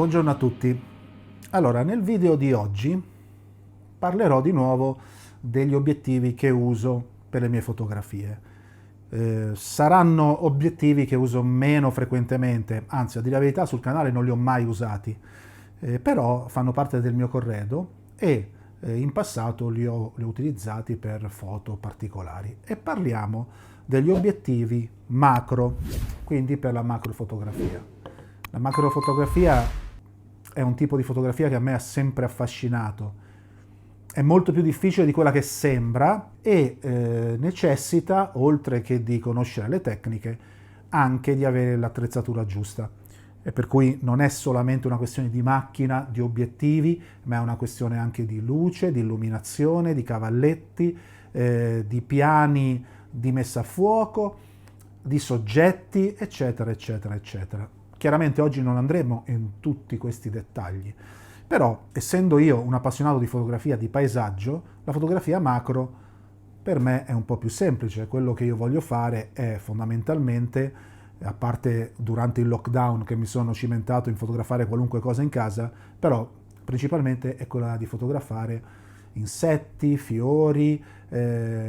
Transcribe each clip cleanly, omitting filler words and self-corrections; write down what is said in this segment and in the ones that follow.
Buongiorno a tutti. Allora, nel video di oggi parlerò di nuovo degli obiettivi che uso per le mie fotografie. Saranno obiettivi che uso meno frequentemente, anzi, a dire la verità, sul canale non li ho mai usati, però fanno parte del mio corredo e in passato li ho utilizzati per foto particolari. E parliamo degli obiettivi macro, quindi per la macrofotografia. La macrofotografia è un tipo di fotografia che a me ha sempre affascinato. È molto più difficile di quella che sembra e necessita, oltre che di conoscere le tecniche, anche di avere l'attrezzatura giusta. E per cui non è solamente una questione di macchina, di obiettivi, ma è una questione anche di luce, di illuminazione, di cavalletti, di piani di messa a fuoco, di soggetti, eccetera, eccetera, eccetera. Chiaramente oggi non andremo in tutti questi dettagli, però essendo io un appassionato di fotografia di paesaggio, la fotografia macro per me è un po' più semplice. Quello che io voglio fare è fondamentalmente, a parte durante il lockdown che mi sono cimentato in fotografare qualunque cosa in casa, però principalmente è quella di fotografare insetti, fiori,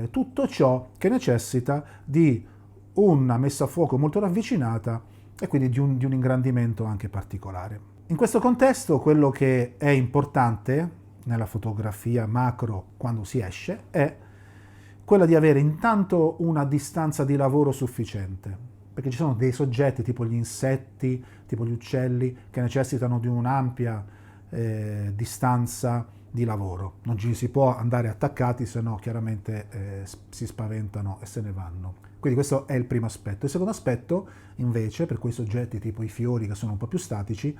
tutto ciò che necessita di una messa a fuoco molto ravvicinata e quindi di un ingrandimento anche particolare. In questo contesto quello che è importante nella fotografia macro quando si esce è quella di avere intanto una distanza di lavoro sufficiente, perché ci sono dei soggetti tipo gli insetti, tipo gli uccelli, che necessitano di un'ampia distanza di lavoro. Non ci si può andare attaccati, se no chiaramente si spaventano e se ne vanno. Quindi questo è il primo aspetto. Il secondo aspetto, invece, per quei soggetti tipo i fiori che sono un po' più statici,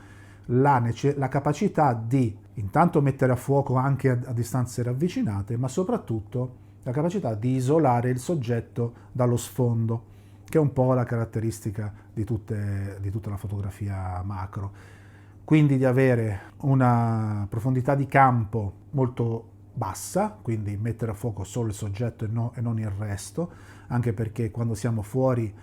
la capacità di intanto mettere a fuoco anche a distanze ravvicinate, ma soprattutto la capacità di isolare il soggetto dallo sfondo, che è un po' la caratteristica di tutta la fotografia macro. Quindi di avere una profondità di campo molto bassa, quindi mettere a fuoco solo il soggetto e non il resto, anche perché quando siamo fuori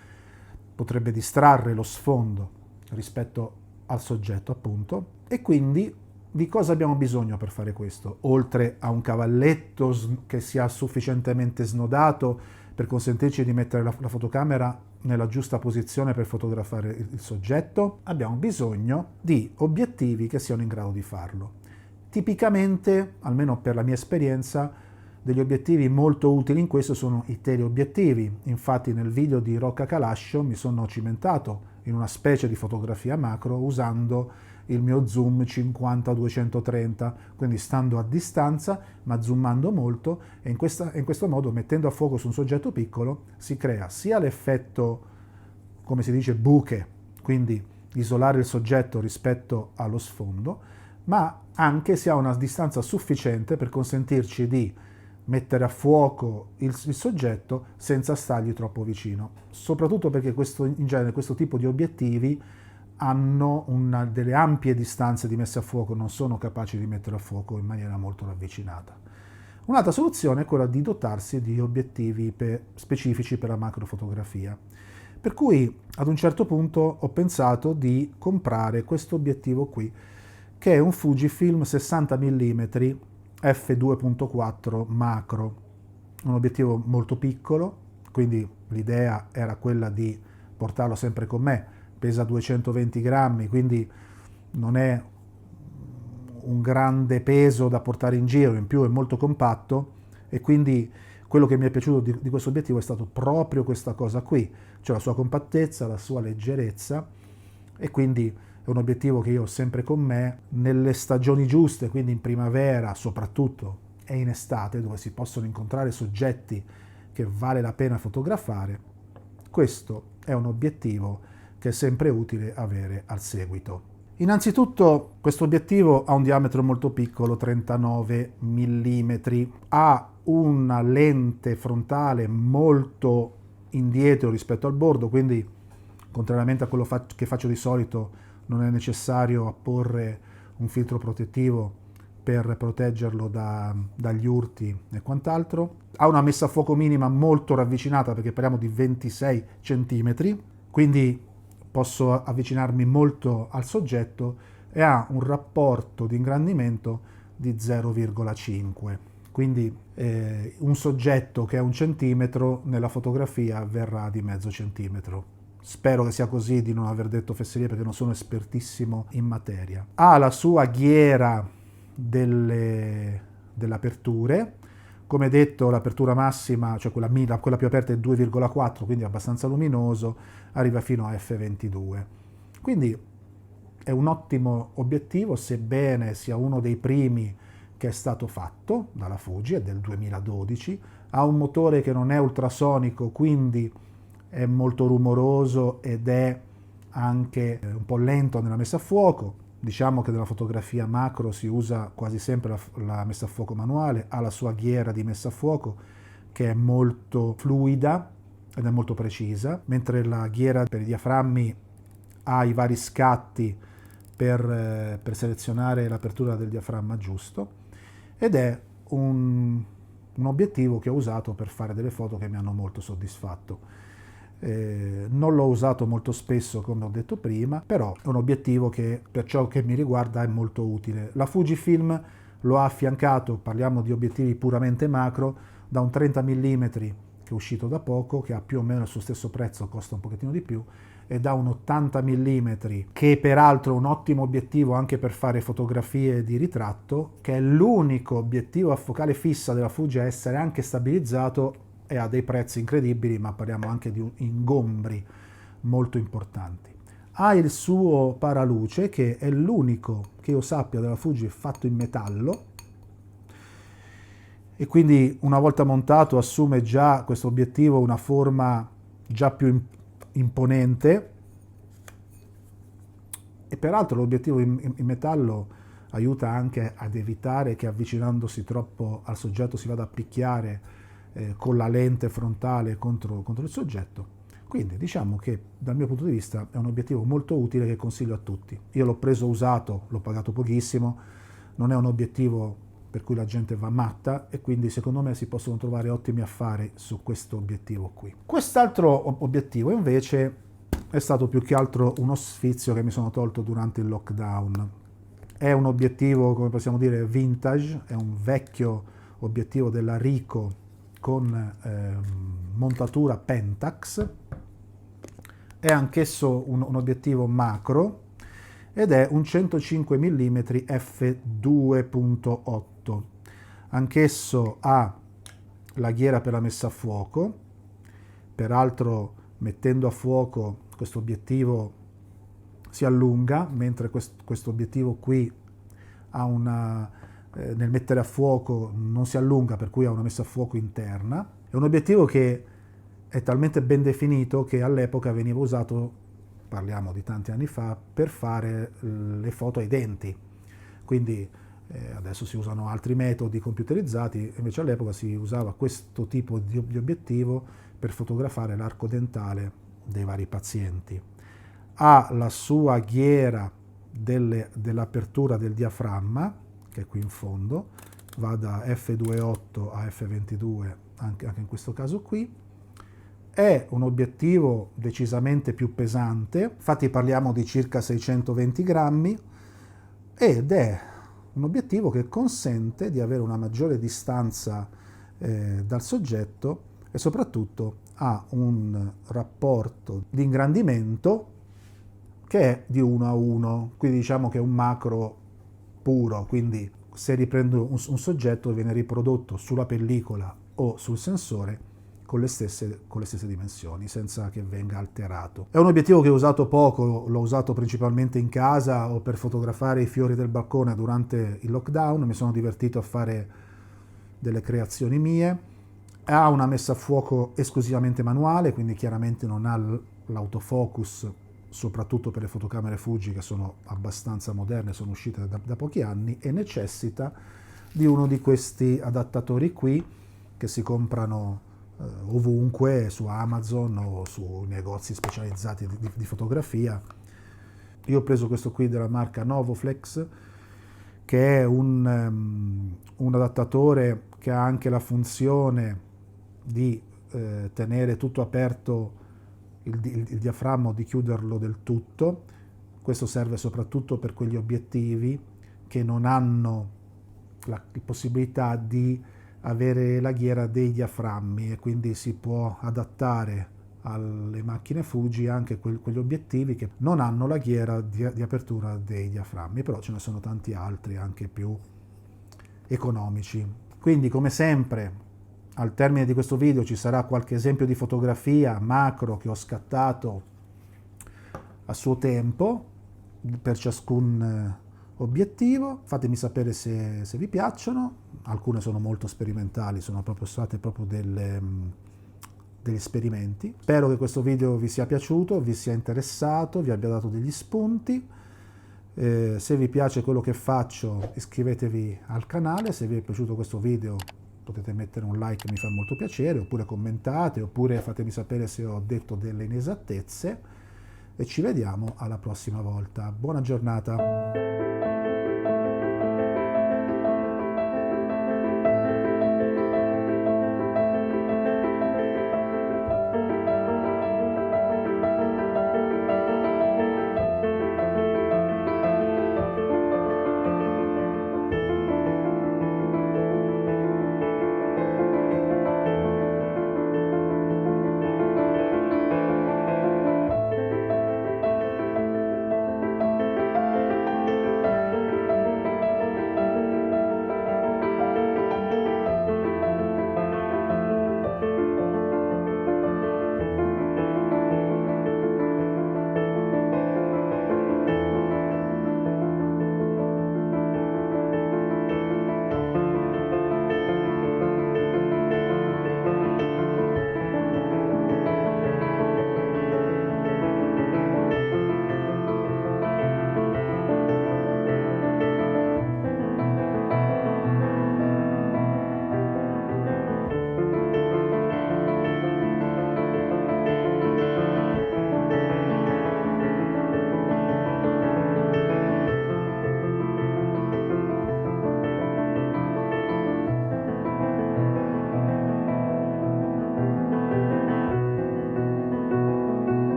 potrebbe distrarre lo sfondo rispetto al soggetto, appunto. E quindi di cosa abbiamo bisogno per fare questo? Oltre a un cavalletto che sia sufficientemente snodato per consentirci di mettere la fotocamera nella giusta posizione per fotografare il soggetto, abbiamo bisogno di obiettivi che siano in grado di farlo. Tipicamente, almeno per la mia esperienza, degli obiettivi molto utili in questo sono i teleobiettivi. Infatti nel video di Rocca Calascio mi sono cimentato in una specie di fotografia macro usando il mio zoom 50-230, quindi stando a distanza ma zoomando molto, e in questo modo, mettendo a fuoco su un soggetto piccolo, si crea sia l'effetto, come si dice, bokeh, quindi isolare il soggetto rispetto allo sfondo, ma anche si ha una distanza sufficiente per consentirci di mettere a fuoco il soggetto senza stargli troppo vicino, soprattutto perché in genere questo tipo di obiettivi hanno delle ampie distanze di messa a fuoco, non sono capaci di mettere a fuoco in maniera molto ravvicinata. Un'altra soluzione è quella di dotarsi di obiettivi specifici per la macrofotografia. Per cui ad un certo punto ho pensato di comprare questo obiettivo qui, che è un Fujifilm 60 mm f2.4 macro, un obiettivo molto piccolo, quindi l'idea era quella di portarlo sempre con me. Pesa 220 grammi, quindi non è un grande peso da portare in giro, in più è molto compatto, e quindi quello che mi è piaciuto di questo obiettivo è stato proprio questa cosa qui, cioè la sua compattezza, la sua leggerezza, e quindi è un obiettivo che io ho sempre con me nelle stagioni giuste, quindi in primavera soprattutto e in estate, dove si possono incontrare soggetti che vale la pena fotografare. Questo è un obiettivo che è sempre utile avere al seguito. Innanzitutto questo obiettivo ha un diametro molto piccolo, 39 mm, ha una lente frontale molto indietro rispetto al bordo, quindi contrariamente a quello che faccio di solito non è necessario apporre un filtro protettivo per proteggerlo dagli urti e quant'altro. Ha una messa a fuoco minima molto ravvicinata, perché parliamo di 26 cm, quindi posso avvicinarmi molto al soggetto e ha un rapporto di ingrandimento di 0,5. Quindi un soggetto che è 1 centimetro nella fotografia verrà di mezzo centimetro. Spero che sia così, di non aver detto fesserie perché non sono espertissimo in materia. Ha la sua ghiera delle aperture. Come detto, l'apertura massima, cioè quella più aperta è 2,4, quindi è abbastanza luminoso, arriva fino a f22. Quindi è un ottimo obiettivo, sebbene sia uno dei primi che è stato fatto dalla Fuji, è del 2012, ha un motore che non è ultrasonico, quindi è molto rumoroso ed è anche un po' lento nella messa a fuoco. Diciamo che nella fotografia macro si usa quasi sempre la messa a fuoco manuale, ha la sua ghiera di messa a fuoco che è molto fluida ed è molto precisa, mentre la ghiera per i diaframmi ha i vari scatti per selezionare l'apertura del diaframma giusto, ed è un obiettivo che ho usato per fare delle foto che mi hanno molto soddisfatto. Non l'ho usato molto spesso, come ho detto prima, però è un obiettivo che per ciò che mi riguarda è molto utile. La Fujifilm lo ha affiancato, parliamo di obiettivi puramente macro, da un 30 mm che è uscito da poco, che ha più o meno il suo stesso prezzo, costa un pochettino di più, e da un 80 mm che peraltro è un ottimo obiettivo anche per fare fotografie di ritratto, che è l'unico obiettivo a focale fissa della Fuji a essere anche stabilizzato e ha dei prezzi incredibili, ma parliamo anche di ingombri molto importanti. Ha il suo paraluce, che è l'unico che io sappia della Fuji fatto in metallo, e quindi una volta montato assume già questo obiettivo una forma già più imponente, e peraltro l'obiettivo in metallo aiuta anche ad evitare che avvicinandosi troppo al soggetto si vada a picchiare con la lente frontale contro il soggetto. Quindi diciamo che dal mio punto di vista è un obiettivo molto utile che consiglio a tutti. Io l'ho preso usato, l'ho pagato pochissimo, non è un obiettivo per cui la gente va matta, e quindi secondo me si possono trovare ottimi affari su questo obiettivo qui. Quest'altro obiettivo invece è stato più che altro uno sfizio che mi sono tolto durante il lockdown. È un obiettivo, come possiamo dire, vintage, è un vecchio obiettivo della Ricoh con montatura Pentax, è anch'esso un obiettivo macro ed è un 105 mm f2.8. Anch'esso ha la ghiera per la messa a fuoco, peraltro mettendo a fuoco questo obiettivo si allunga, mentre questo obiettivo qui ha nel mettere a fuoco non si allunga, per cui ha una messa a fuoco interna. È un obiettivo che è talmente ben definito che all'epoca veniva usato, parliamo di tanti anni fa, per fare le foto ai denti. Quindi adesso si usano altri metodi computerizzati, invece all'epoca si usava questo tipo di obiettivo per fotografare l'arco dentale dei vari pazienti. Ha la sua ghiera dell'apertura del diaframma, che è qui in fondo, va da f2.8 a f22 anche in questo caso qui. È un obiettivo decisamente più pesante, infatti parliamo di circa 620 grammi, ed è un obiettivo che consente di avere una maggiore distanza dal soggetto, e soprattutto ha un rapporto di ingrandimento che è di 1 a 1, quindi diciamo che è un macro puro, quindi se riprendo un soggetto viene riprodotto sulla pellicola o sul sensore con le stesse dimensioni, senza che venga alterato. È un obiettivo che ho usato poco, l'ho usato principalmente in casa o per fotografare i fiori del balcone durante il lockdown, mi sono divertito a fare delle creazioni mie. Ha una messa a fuoco esclusivamente manuale, quindi chiaramente non ha l'autofocus, soprattutto per le fotocamere Fuji che sono abbastanza moderne, sono uscite da pochi anni, e necessita di uno di questi adattatori qui che si comprano ovunque, su Amazon o su negozi specializzati di fotografia. Io ho preso questo qui della marca Novoflex, che è un adattatore che ha anche la funzione di tenere tutto aperto il diaframma, o di chiuderlo del tutto, Questo serve soprattutto per quegli obiettivi che non hanno la possibilità di avere la ghiera dei diaframmi, e quindi si può adattare alle macchine Fuji anche quegli obiettivi che non hanno la ghiera di apertura dei diaframmi, però ce ne sono tanti altri anche più economici. Quindi, come sempre, al termine di questo video ci sarà qualche esempio di fotografia macro che ho scattato a suo tempo per ciascun obiettivo. Fatemi sapere se vi piacciono. Alcune sono molto sperimentali, sono proprio state degli esperimenti. Spero che questo video vi sia piaciuto, vi sia interessato, vi abbia dato degli spunti. Se vi piace quello che faccio, iscrivetevi al canale. Se vi è piaciuto questo video potete mettere un like, mi fa molto piacere, oppure commentate, oppure fatemi sapere se ho detto delle inesattezze, e ci vediamo alla prossima volta. Buona giornata!